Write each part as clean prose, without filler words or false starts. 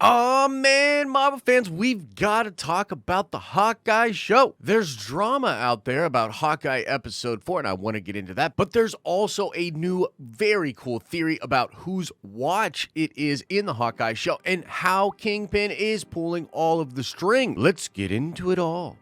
Oh man, Marvel fans, we've got to talk about the Hawkeye show. There's drama out there about Hawkeye episode 4, and I want to get into that. But there's also a new, very cool theory about whose watch it is in the Hawkeye show and how Kingpin is pulling all of the string. Let's get into it all.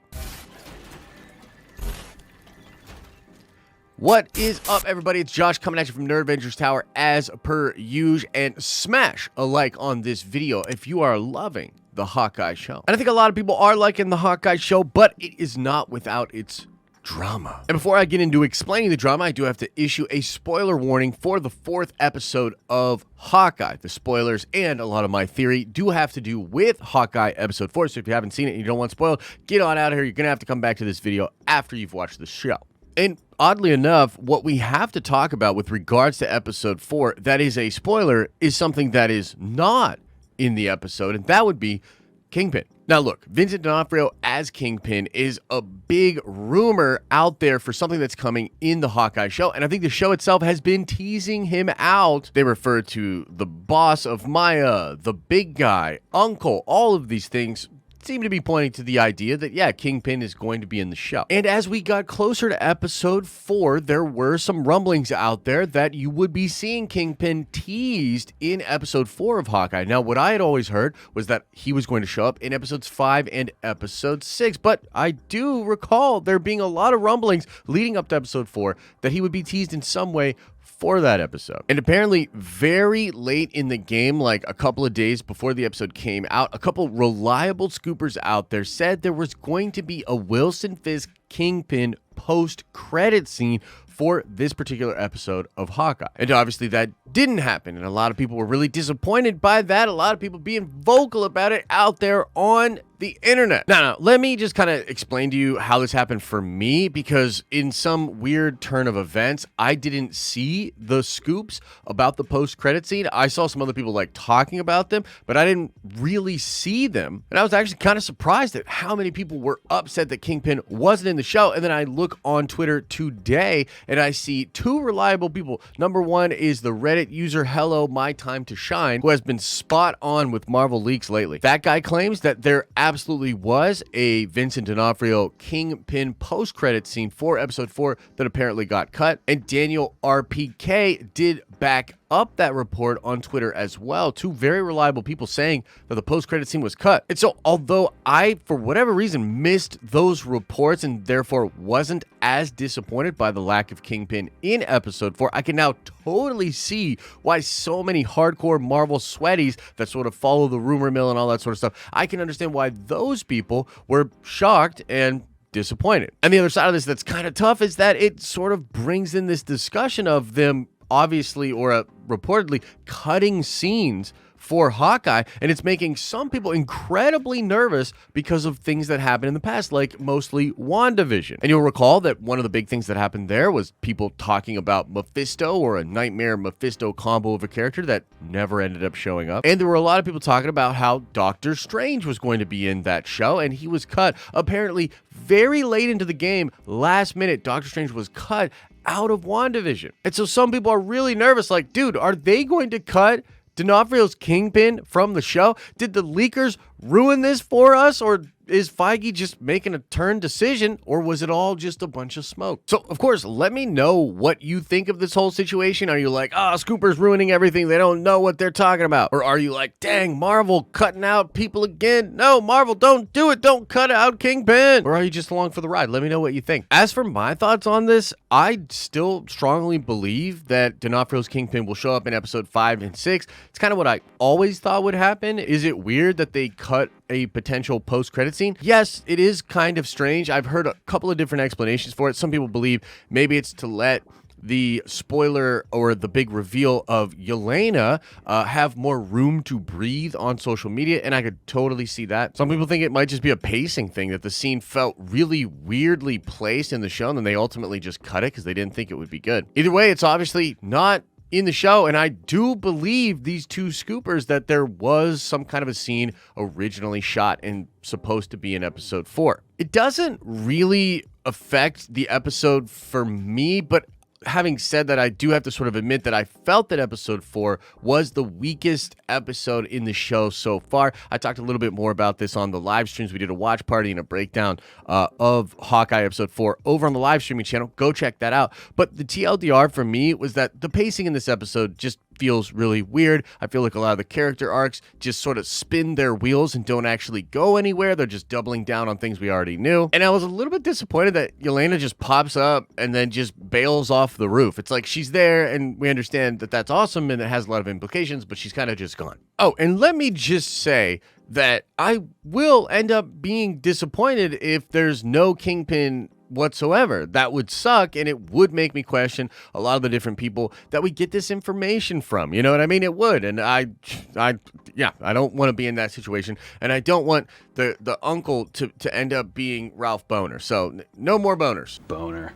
What is up, everybody? It's Josh coming at you from Nerd Avengers Tower as per usual, and smash a like on this video if you are loving the Hawkeye show. And I think a lot of people are liking the Hawkeye show, but it is not without its drama. And before I get into explaining the drama, I do have to issue a spoiler warning for the 4th episode of Hawkeye. The spoilers and a lot of my theory do have to do with Hawkeye episode 4, so if you haven't seen it and you don't want spoiled, get on out of here. You're gonna have to come back to this video after you've watched the show. And oddly enough, what we have to talk about with regards to episode 4 that is a spoiler is something that is not in the episode, and that would be Kingpin. Now look, Vincent D'Onofrio as Kingpin is a big rumor out there for something that's coming in the Hawkeye show, and I think the show itself has been teasing him out. They refer to the boss of Maya, the big guy, Uncle, all of these things seem to be pointing to the idea that, yeah, Kingpin is going to be in the show. And as we got closer to episode 4, there were some rumblings out there that you would be seeing Kingpin teased in episode 4 of Hawkeye. Now, what I had always heard was that he was going to show up in episodes 5 and episode 6, but I do recall there being a lot of rumblings leading up to episode 4 that he would be teased in some way for that episode. And apparently very late in the game, like a couple of days before the episode came out, a couple reliable scoopers out there said there was going to be a Wilson Fisk Kingpin post-credit scene for this particular episode of Hawkeye. And obviously that didn't happen, and a lot of people were really disappointed by that. A lot of people being vocal about it out there on the internet. Now, let me just kind of explain to you how this happened for me, because in some weird turn of events, I didn't see the scoops about the post-credit scene. I saw some other people like talking about them, but I didn't really see them. And I was actually kind of surprised at how many people were upset that Kingpin wasn't in the show. And then I look on Twitter today and I see two reliable people. Number one is the Reddit user Hello My Time to Shine, who has been spot on with Marvel leaks lately. That guy claims that there absolutely was a Vincent D'Onofrio Kingpin post-credit scene for episode 4 that apparently got cut. And Daniel RPK did back up that report on Twitter as well. Two very reliable people saying that the post-credit scene was cut. And so although I, for whatever reason, missed those reports and therefore wasn't as disappointed by the lack of Kingpin in episode 4, I can now totally see why so many hardcore Marvel sweaties that sort of follow the rumor mill and all that sort of stuff, I can understand why those people were shocked and disappointed. And the other side of this that's kind of tough is that it sort of brings in this discussion of them obviously or reportedly cutting scenes for Hawkeye, and it's making some people incredibly nervous because of things that happened in the past, like mostly WandaVision. And you'll recall that one of the big things that happened there was people talking about Mephisto, or a Nightmare Mephisto combo of a character that never ended up showing up. And there were a lot of people talking about how Doctor Strange was going to be in that show, and he was cut apparently very late into the game. Last minute, Doctor Strange was cut out of WandaVision. And so some people are really nervous, like, dude, are they going to cut D'Onofrio's Kingpin from the show? Did the leakers ruin this for us, or is Feige just making a turn decision, or was it all just a bunch of smoke? So, of course, let me know what you think of this whole situation. Are you like, Scooper's ruining everything, they don't know what they're talking about? Or are you like, dang, Marvel cutting out people again? No, Marvel, don't do it. Don't cut out Kingpin. Or are you just along for the ride? Let me know what you think. As for my thoughts on this, I still strongly believe that D'Onofrio's Kingpin will show up in episode 5 and 6. It's kind of what I always thought would happen. Is it weird that they cut a potential post-credit scene? Yes, it is kind of strange. I've heard a couple of different explanations for it. Some people believe maybe it's to let the spoiler or the big reveal of Yelena have more room to breathe on social media, and I could totally see that. Some people think it might just be a pacing thing, that the scene felt really weirdly placed in the show, and then they ultimately just cut it because they didn't think it would be good. Either way, it's obviously not in the show, and I do believe these two scoopers that there was some kind of a scene originally shot and supposed to be in episode 4. It doesn't really affect the episode for me, but having said that, I do have to sort of admit that I felt that episode 4 was the weakest episode in the show so far. I talked a little bit more about this on the live streams. We did a watch party and a breakdown of Hawkeye episode 4 over on the live streaming channel. Go check that out. But the TLDR for me was that the pacing in this episode just feels really weird. I feel like a lot of the character arcs just sort of spin their wheels and don't actually go anywhere. They're just doubling down on things we already knew. And I was a little bit disappointed that Yelena just pops up and then just bails off the roof. It's like she's there and we understand that that's awesome and it has a lot of implications, but she's kind of just gone. Oh, and let me just say that I will end up being disappointed if there's no Kingpin whatsoever. That would suck, and it would make me question a lot of the different people that we get this information from. You know what I mean? It would, and I don't want to be in that situation, and I don't want the uncle to end up being Ralph Boner. So no more boners. Boner.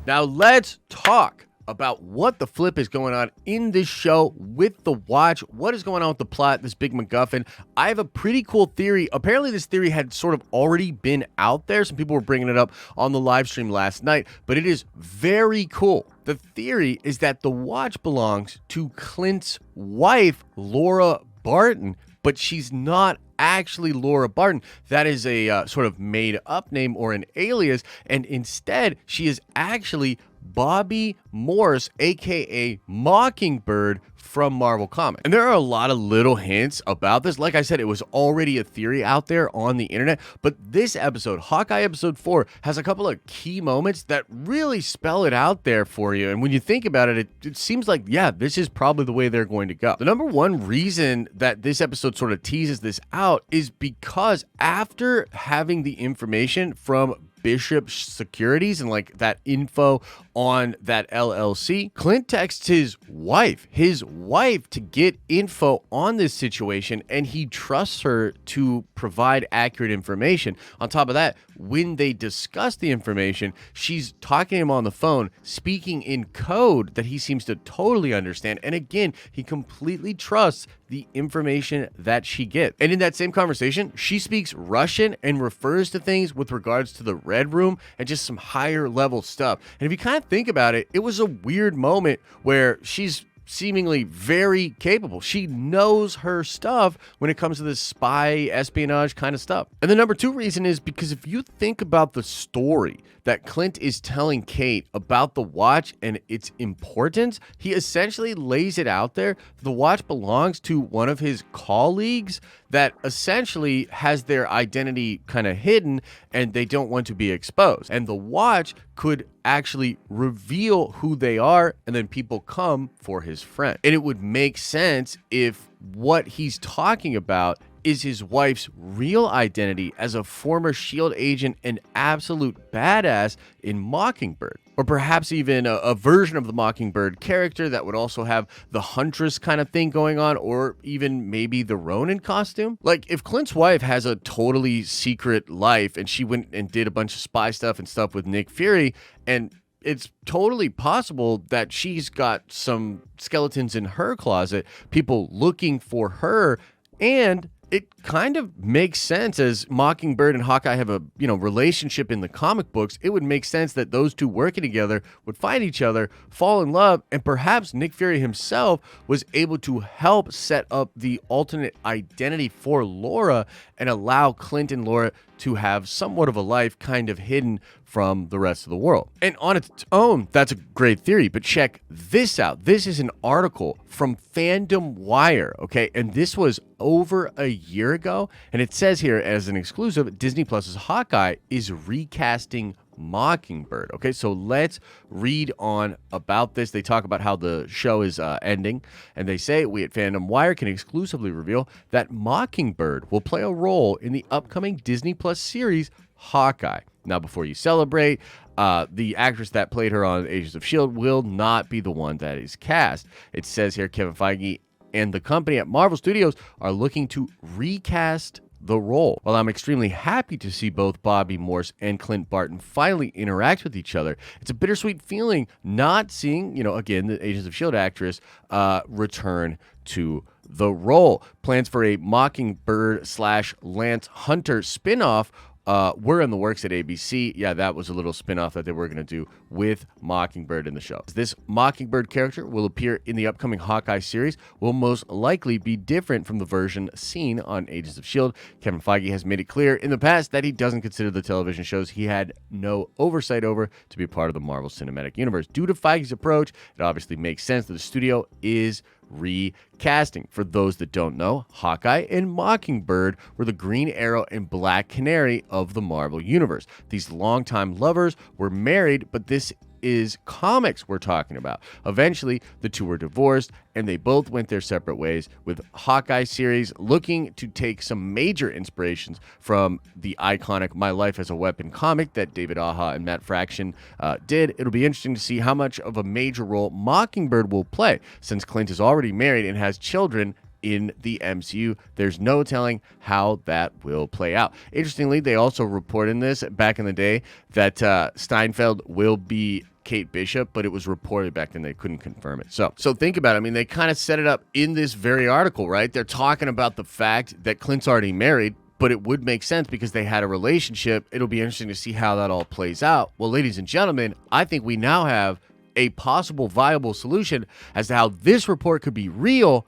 Now let's talk about what the flip is going on in this show with the Watch. What is going on with the plot, this big MacGuffin? I have a pretty cool theory. Apparently, this theory had sort of already been out there. Some people were bringing it up on the live stream last night, but it is very cool. The theory is that the Watch belongs to Clint's wife, Laura Barton, but she's not actually Laura Barton. That is a sort of made-up name or an alias, and instead, she is actually Bobby Morse, aka Mockingbird from Marvel Comics. And there are a lot of little hints about this. Like I said, it was already a theory out there on the internet, but this episode, Hawkeye episode 4, has a couple of key moments that really spell it out there for you. And when you think about it, it seems like, yeah, this is probably the way they're going to go. The number one reason that this episode sort of teases this out is because after having the information from Bishop Securities and like that info on that LLC, Clint texts his wife to get info on this situation, and he trusts her to provide accurate information. On top of that, when they discuss the information, she's talking to him on the phone, speaking in code that he seems to totally understand. And again, he completely trusts the information that she gets. And in that same conversation, she speaks Russian and refers to things with regards to the Red Room and just some higher level stuff. And if you kind of think about it, it was a weird moment where she's seemingly very capable. She knows her stuff when it comes to this spy espionage kind of stuff. And the number two reason is because if you think about the story that Clint is telling Kate about the Watch and its importance, he essentially lays it out there. The Watch belongs to one of his colleagues that essentially has their identity kind of hidden and they don't want to be exposed. And the Watch could actually reveal who they are, and then people come for his friend. And it would make sense if what he's talking about is his wife's real identity as a former S.H.I.E.L.D. agent and absolute badass in Mockingbird. Or perhaps even a version of the Mockingbird character that would also have the Huntress kind of thing going on, or even maybe the Ronin costume. Like, if Clint's wife has a totally secret life and she went and did a bunch of spy stuff and stuff with Nick Fury, and it's totally possible that she's got some skeletons in her closet, people looking for her, and it kind of makes sense as Mockingbird and Hawkeye have a, relationship in the comic books. It would make sense that those two working together would find each other, fall in love, and perhaps Nick Fury himself was able to help set up the alternate identity for Laura and allow Clint and Laura to have somewhat of a life kind of hidden from the rest of the world. And on its own, that's a great theory, but check this out. This is an article from Fandom Wire, okay? And this was over a year ago, and it says here as an exclusive, Disney Plus's Hawkeye is recasting Mockingbird. Okay, so let's read on about this. They talk about how the show is ending, and they say, we at Fandom Wire can exclusively reveal that Mockingbird will play a role in the upcoming Disney Plus series Hawkeye. Now, before you celebrate, the actress that played her on Agents of S.H.I.E.L.D. will not be the one that is cast. It says here, Kevin Feige and the company at Marvel Studios are looking to recast the role. While I'm extremely happy to see both Bobby Morse and Clint Barton finally interact with each other, it's a bittersweet feeling not seeing, again, the Agents of S.H.I.E.L.D. actress return to the role. Plans for a Mockingbird / Lance Hunter spinoff were in the works at ABC. Yeah, that was a little spinoff that they were going to do with Mockingbird in the show. This Mockingbird character will appear in the upcoming Hawkeye series, will most likely be different from the version seen on Agents of S.H.I.E.L.D. Kevin Feige has made it clear in the past that he doesn't consider the television shows he had no oversight over to be part of the Marvel Cinematic Universe. Due to Feige's approach, it obviously makes sense that the studio is recasting. For those that don't know, Hawkeye and Mockingbird were the Green Arrow and Black Canary of the Marvel Universe. These longtime lovers were married, but this is comics we're talking about. Eventually, the two were divorced, and they both went their separate ways, with Hawkeye series looking to take some major inspirations from the iconic My Life as a Weapon comic that David Aja and Matt Fraction did. It'll be interesting to see how much of a major role Mockingbird will play, since Clint is already married and has children in the MCU. There's no telling how that will play out. Interestingly, they also reported in this back in the day that Steinfeld will be Kate Bishop, but it was reported back then they couldn't confirm it. So think about it. I mean, they kind of set it up in this very article, right? They're talking about the fact that Clint's already married, but it would make sense because they had a relationship. It'll be interesting to see how that all plays out. Well, ladies and gentlemen, I think we now have a possible viable solution as to how this report could be real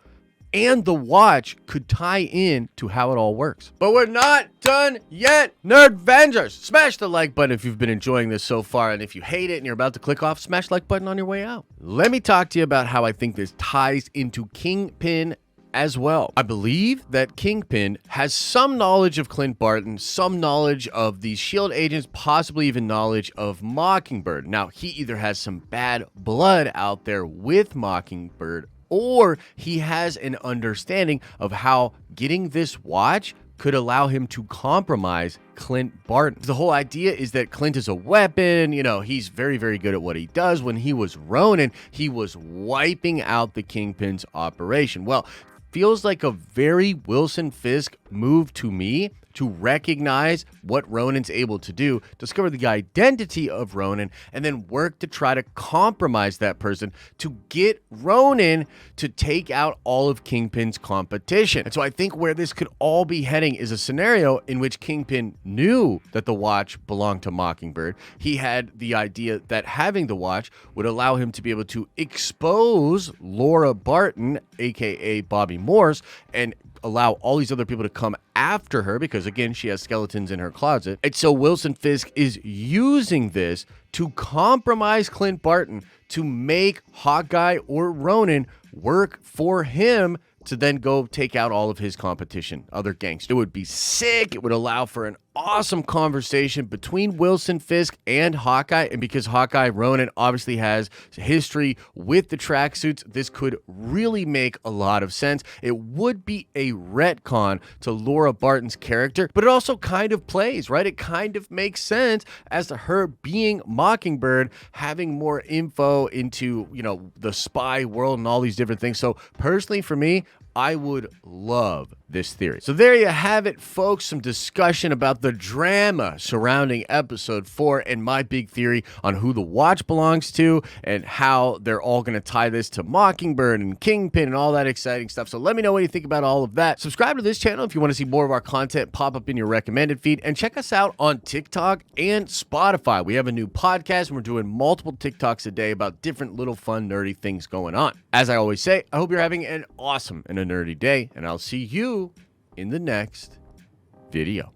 and the watch could tie in to how it all works. But we're not done yet, Nerd Avengers. Smash the like button if you've been enjoying this so far, and if you hate it and you're about to click off, smash the like button on your way out. Let me talk to you about how I think this ties into Kingpin as well. I believe that Kingpin has some knowledge of Clint Barton, some knowledge of these S.H.I.E.L.D. agents, possibly even knowledge of Mockingbird. Now, he either has some bad blood out there with Mockingbird, or he has an understanding of how getting this watch could allow him to compromise Clint Barton. The whole idea is that Clint is a weapon. You know, he's very, very good at what he does. When he was Ronin, he was wiping out the Kingpin's operation. Well, feels like a very Wilson Fisk move to me to recognize what Ronin's able to do, discover the identity of Ronin, and then work to try to compromise that person to get Ronin to take out all of Kingpin's competition. And so I think where this could all be heading is a scenario in which Kingpin knew that the watch belonged to Mockingbird. He had the idea that having the watch would allow him to be able to expose Laura Barton, aka Bobby Morse, and allow all these other people to come after her because, again, she has skeletons in her closet. And so Wilson Fisk is using this to compromise Clint Barton to make Hawkeye or Ronin work for him to then go take out all of his competition, other gangsters. It would be sick. It would allow for an awesome conversation between Wilson Fisk and Hawkeye. And because Hawkeye Ronin obviously has history with the tracksuits, this could really make a lot of sense. It would be a retcon to Laura Barton's character, but it also kind of plays, right? It kind of makes sense as to her being Mockingbird, having more info into, you know, the spy world and all these different things. So personally for me, I would love this theory. So there you have it, folks. Some discussion about the drama surrounding episode 4 and my big theory on who the watch belongs to and how they're all going to tie this to Mockingbird and Kingpin and all that exciting stuff. So let me know what you think about all of that. Subscribe to this channel if you want to see more of our content pop up in your recommended feed, and check us out on TikTok and Spotify. We have a new podcast and we're doing multiple TikToks a day about different little fun nerdy things going on. As I always say, I hope you're having an awesome and a nerdy day, and I'll see you in the next video.